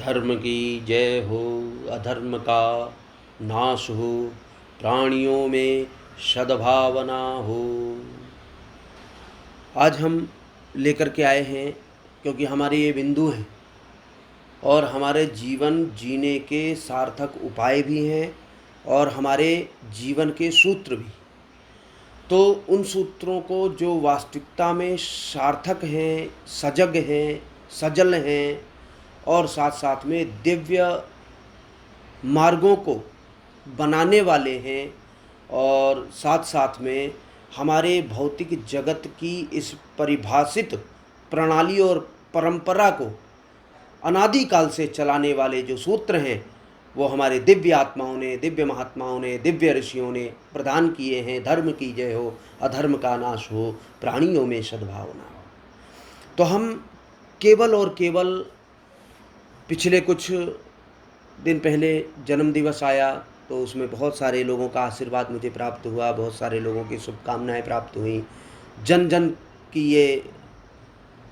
धर्म की जय हो, अधर्म का नाश हो, प्राणियों में सद्भावना हो। आज हम लेकर के आए हैं क्योंकि हमारे ये बिंदु हैं और हमारे जीवन जीने के सार्थक उपाय भी हैं और हमारे जीवन के सूत्र भी। तो उन सूत्रों को जो वास्तविकता में सार्थक हैं, सजग हैं, सजल हैं और साथ साथ में दिव्य मार्गों को बनाने वाले हैं और साथ साथ में हमारे भौतिक जगत की इस परिभाषित प्रणाली और परंपरा को अनादिकाल से चलाने वाले जो सूत्र हैं वो हमारे दिव्य आत्माओं ने, दिव्य महात्माओं ने, दिव्य ऋषियों ने प्रदान किए हैं। धर्म की जय हो, अधर्म का नाश हो, प्राणियों में सद्भावना हो। तो हम केवल और केवल पिछले कुछ दिन पहले जन्म दिवस आया तो उसमें बहुत सारे लोगों का आशीर्वाद मुझे प्राप्त हुआ, बहुत सारे लोगों की शुभकामनाएं प्राप्त हुई। जन जन की ये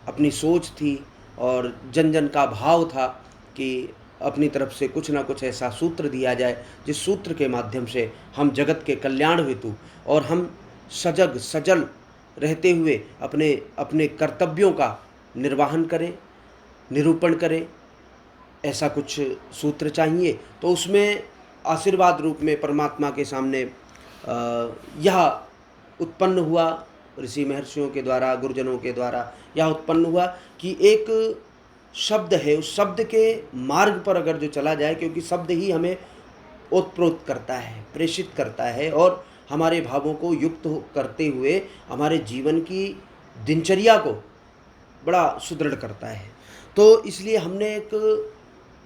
अपनी सोच थी और जन जन का भाव था कि अपनी तरफ से कुछ ना कुछ ऐसा सूत्र दिया जाए जिस सूत्र के माध्यम से हम जगत के कल्याण हेतु और हम सजग सजल रहते हुए अपने अपने कर्तव्यों का निर्वहन करें, निरूपण करें। ऐसा कुछ सूत्र चाहिए। तो उसमें आशीर्वाद रूप में परमात्मा के सामने यह उत्पन्न हुआ, ऋषि महर्षियों के द्वारा, गुरुजनों के द्वारा यह उत्पन्न हुआ कि एक शब्द है, उस शब्द के मार्ग पर अगर जो चला जाए, क्योंकि शब्द ही हमें ओतप्रोत करता है, प्रेषित करता है और हमारे भावों को युक्त करते हुए हमारे जीवन की दिनचर्या को बड़ा सुदृढ़ करता है। तो इसलिए हमने एक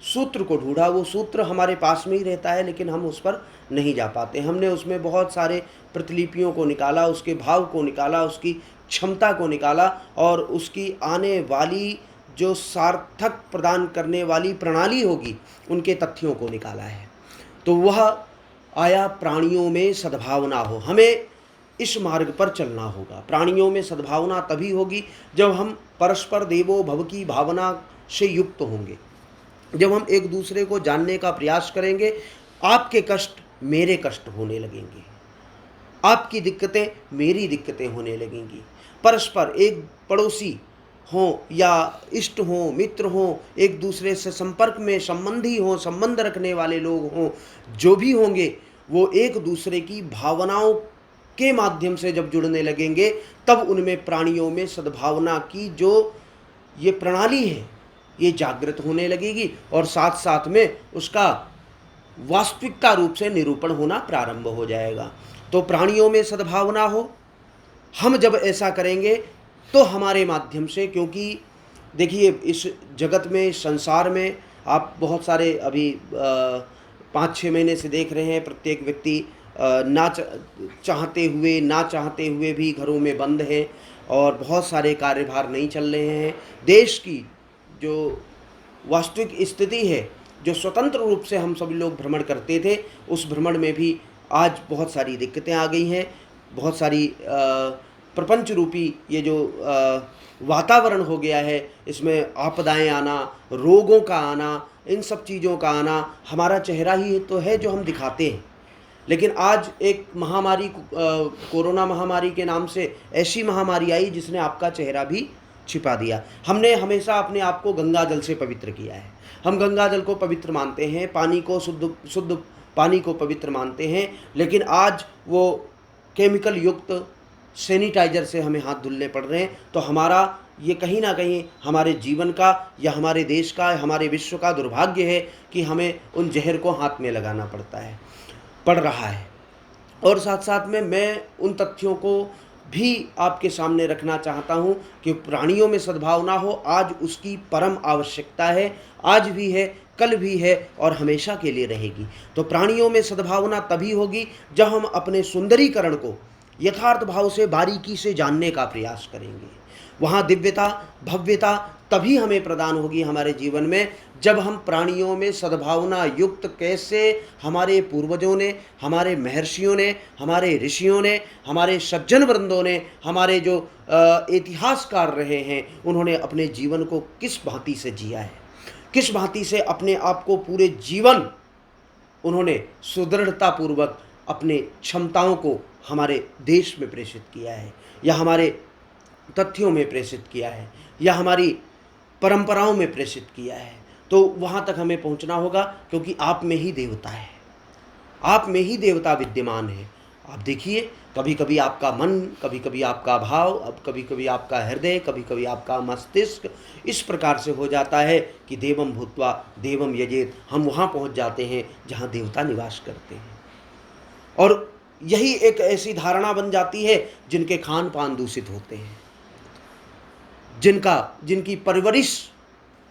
सूत्र को ढूंढा। वो सूत्र हमारे पास में ही रहता है लेकिन हम उस पर नहीं जा पाते। हमने उसमें बहुत सारे प्रतिलिपियों को निकाला, उसके भाव को निकाला, उसकी क्षमता को निकाला और उसकी आने वाली जो सार्थक प्रदान करने वाली प्रणाली होगी उनके तथ्यों को निकाला है। तो वह आया प्राणियों में सद्भावना हो। हमें इस मार्ग पर चलना होगा। प्राणियों में सद्भावना तभी होगी जब हम परस्पर देवो भव की भावना से युक्त होंगे, जब हम एक दूसरे को जानने का प्रयास करेंगे। आपके कष्ट मेरे कष्ट होने लगेंगे, आपकी दिक्कतें मेरी दिक्कतें होने लगेंगी। परस्पर एक पड़ोसी हों या इष्ट हों, मित्र हों, एक दूसरे से संपर्क में संबंधी हों, संबंध रखने वाले लोग हों, जो भी होंगे वो एक दूसरे की भावनाओं के माध्यम से जब जुड़ने लगेंगे तब उनमें प्राणियों में सद्भावना की जो ये प्रणाली है ये जागृत होने लगेगी और साथ साथ में उसका वास्तविकता रूप से निरूपण होना प्रारंभ हो जाएगा। तो प्राणियों में सद्भावना हो, हम जब ऐसा करेंगे तो हमारे माध्यम से, क्योंकि देखिए इस जगत में, संसार में आप बहुत सारे अभी 5-6 महीने से देख रहे हैं, प्रत्येक व्यक्ति ना चाहते हुए ना चाहते हुए भी घरों में बंद है और बहुत सारे कार्यभार नहीं चल रहे हैं। देश की जो वास्तविक स्थिति है, जो स्वतंत्र रूप से हम सभी लोग भ्रमण करते थे, उस भ्रमण में भी आज बहुत सारी दिक्कतें आ गई हैं। बहुत सारी प्रपंच रूपी ये जो वातावरण हो गया है, इसमें आपदाएं आना, रोगों का आना, इन सब चीज़ों का आना हमारा चेहरा ही तो है जो हम दिखाते हैं। लेकिन आज एक महामारी, कोरोना महामारी के नाम से ऐसी महामारी आई जिसने आपका चेहरा भी छिपा दिया। हमने हमेशा अपने आप को गंगा जल से पवित्र किया है। हम गंगा जल को पवित्र मानते हैं, पानी को शुद्ध पानी को पवित्र मानते हैं, लेकिन आज वो केमिकल युक्त सैनिटाइजर से हमें हाथ धुलने पड़ रहे हैं। तो हमारा ये कहीं ना कहीं हमारे जीवन का या हमारे देश का, हमारे विश्व का दुर्भाग्य है कि हमें उन जहर को हाथ में लगाना पड़ रहा है। और साथ साथ में मैं उन तथ्यों को भी आपके सामने रखना चाहता हूं कि प्राणियों में सद्भावना हो, आज उसकी परम आवश्यकता है। आज भी है, कल भी है और हमेशा के लिए रहेगी। तो प्राणियों में सद्भावना तभी होगी जब हम अपने सुंदरीकरण को यथार्थ भाव से, बारीकी से जानने का प्रयास करेंगे। वहाँ दिव्यता, भव्यता तभी हमें प्रदान होगी हमारे जीवन में जब हम प्राणियों में सद्भावना युक्त, कैसे हमारे पूर्वजों ने, हमारे महर्षियों ने, हमारे ऋषियों ने, हमारे सज्जन वृंदों ने, हमारे जो इतिहासकार रहे हैं, उन्होंने अपने जीवन को किस भांति से जिया है। किस भांति से अपने आप को पूरे जीवन उन्होंने सुदृढ़तापूर्वक अपने क्षमताओं को हमारे देश में प्रेषित किया है, या हमारे तथ्यों में प्रेषित किया है, या हमारी परंपराओं में प्रेषित किया है। तो वहाँ तक हमें पहुँचना होगा, क्योंकि आप में ही देवता है, आप में ही देवता विद्यमान है। आप देखिए, कभी कभी आपका मन, कभी कभी आपका भाव, अब कभी कभी आपका हृदय, कभी कभी आपका मस्तिष्क इस प्रकार से हो जाता है कि देवम भूत्वा देवम यजेत, हम वहाँ पहुँच जाते हैं जहाँ देवता निवास करते हैं। और यही एक ऐसी धारणा बन जाती है जिनके खान पान दूषित होते हैं, जिनकी परवरिश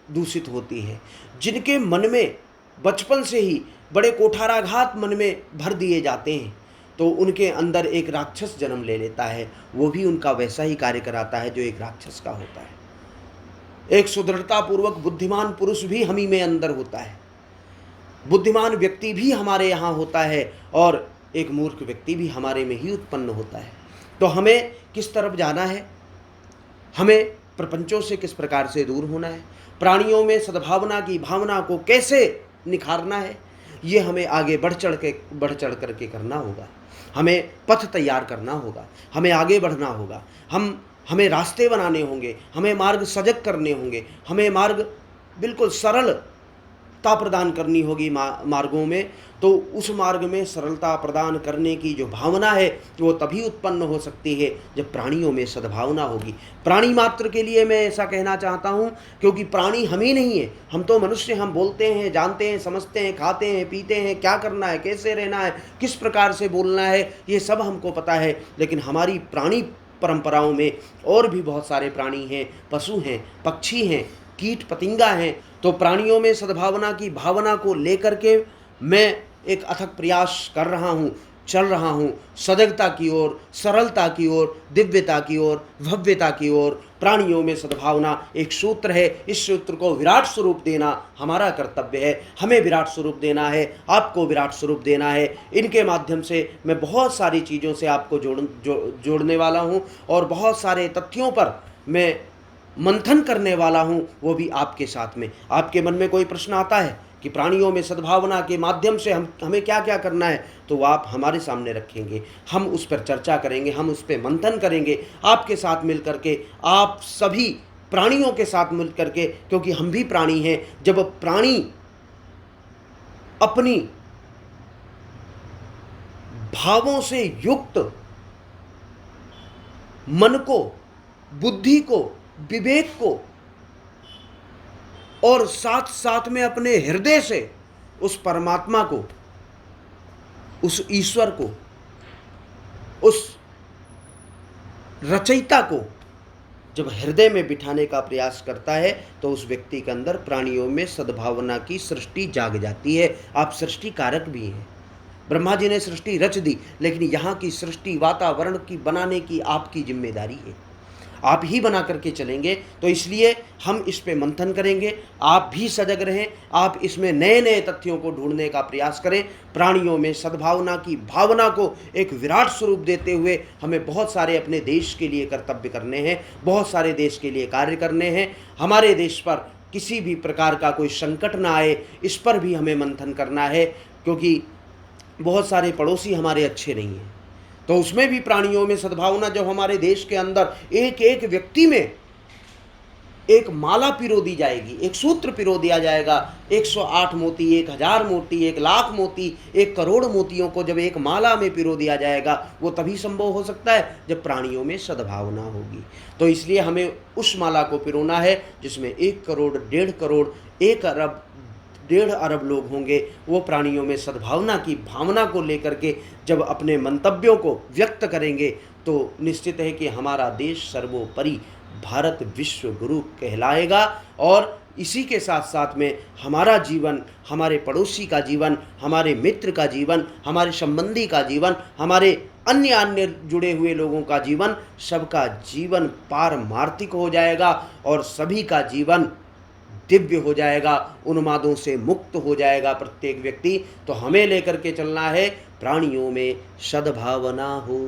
दूषित होती है, जिनके मन में बचपन से ही बड़े कोठाराघात मन में भर दिए जाते हैं, तो उनके अंदर एक राक्षस जन्म ले लेता है। वो भी उनका वैसा ही कार्य कराता है जो एक राक्षस का होता है। एक सुदृढ़तापूर्वक बुद्धिमान पुरुष भी हम ही में अंदर होता है, बुद्धिमान व्यक्ति भी हमारे यहाँ होता है, और एक मूर्ख व्यक्ति भी हमारे में ही उत्पन्न होता है। तो हमें किस तरफ जाना है, हमें प्रपंचों से किस प्रकार से दूर होना है, प्राणियों में सद्भावना की भावना को कैसे निखारना है, ये हमें आगे बढ़ चढ़ करके करना होगा। हमें पथ तैयार करना होगा, हमें आगे बढ़ना होगा, हमें रास्ते बनाने होंगे, हमें मार्ग सजग करने होंगे, हमें मार्ग बिल्कुल सरलता प्रदान करनी होगी मार्गों में। तो उस मार्ग में सरलता प्रदान करने की जो भावना है वो तभी उत्पन्न हो सकती है जब प्राणियों में सद्भावना होगी। प्राणी मात्र के लिए मैं ऐसा कहना चाहता हूँ, क्योंकि प्राणी हम ही नहीं है, हम तो मनुष्य, हम बोलते हैं, जानते हैं, समझते हैं, खाते हैं, पीते हैं, क्या करना है, कैसे रहना है, किस प्रकार से बोलना है, ये सब हमको पता है। लेकिन हमारी प्राणी परंपराओं में और भी बहुत सारे प्राणी हैं, पशु हैं, पक्षी हैं, कीट पतिंगा हैं। तो प्राणियों में सद्भावना की भावना को लेकर के मैं एक अथक प्रयास कर रहा हूँ, चल रहा हूँ, सजगता की ओर, सरलता की ओर, दिव्यता की ओर, भव्यता की ओर। प्राणियों में सद्भावना एक सूत्र है, इस सूत्र को विराट स्वरूप देना हमारा कर्तव्य है। हमें विराट स्वरूप देना है, आपको विराट स्वरूप देना है। इनके माध्यम से मैं बहुत सारी चीज़ों से आपको जोड़ने वाला हूँ, और बहुत सारे तथ्यों पर मैं मंथन करने वाला हूँ, वो भी आपके साथ में। आपके मन में कोई प्रश्न आता है कि प्राणियों में सद्भावना के माध्यम से हमें क्या क्या करना है, तो वो आप हमारे सामने रखेंगे, हम उस पर चर्चा करेंगे, हम उस पर मंथन करेंगे आपके साथ मिल करके, आप सभी प्राणियों के साथ मिल करके, क्योंकि हम भी प्राणी हैं। जब प्राणी अपनी भावों से युक्त मन को, बुद्धि को, विवेक को, और साथ साथ में अपने हृदय से उस परमात्मा को, उस ईश्वर को, उस रचयिता को जब हृदय में बिठाने का प्रयास करता है, तो उस व्यक्ति के अंदर प्राणियों में सद्भावना की सृष्टि जाग जाती है। आप सृष्टि कारक भी हैं। ब्रह्मा जी ने सृष्टि रच दी, लेकिन यहाँ की सृष्टि, वातावरण की बनाने की आपकी जिम्मेदारी है, आप ही बना करके चलेंगे। तो इसलिए हम इस पे मंथन करेंगे, आप भी सजग रहें, आप इसमें नए नए तथ्यों को ढूंढने का प्रयास करें। प्राणियों में सद्भावना की भावना को एक विराट स्वरूप देते हुए हमें बहुत सारे अपने देश के लिए कर्तव्य करने हैं, बहुत सारे देश के लिए कार्य करने हैं। हमारे देश पर किसी भी प्रकार का कोई संकट ना आए, इस पर भी हमें मंथन करना है, क्योंकि बहुत सारे पड़ोसी हमारे अच्छे नहीं हैं। तो उसमें भी प्राणियों में सद्भावना, जब हमारे देश के अंदर एक एक व्यक्ति में एक माला पिरो दी जाएगी, एक सूत्र पिरो दिया जाएगा, 108 मोती, 1000 मोती, 1 लाख मोती, 1 करोड़ मोतियों को जब एक माला में पिरो दिया जाएगा, वो तभी संभव हो सकता है जब प्राणियों में सद्भावना होगी। तो इसलिए हमें उस माला को पिरोना है जिसमें 1 करोड़, 1.5 करोड़, 1 अरब, 1.5 अरब लोग होंगे। वो प्राणियों में सद्भावना की भावना को लेकर के जब अपने मंतव्यों को व्यक्त करेंगे, तो निश्चित है कि हमारा देश सर्वोपरि भारत विश्व गुरु कहलाएगा। और इसी के साथ साथ में हमारा जीवन, हमारे पड़ोसी का जीवन, हमारे मित्र का जीवन, हमारे संबंधी का जीवन, हमारे अन्य जुड़े हुए लोगों का जीवन, सबका जीवन पारमार्थिक हो जाएगा और सभी का जीवन दिव्य हो जाएगा, उन्मादों से मुक्त हो जाएगा प्रत्येक व्यक्ति। तो हमें लेकर के चलना है, प्राणियों में सद्भावना हो।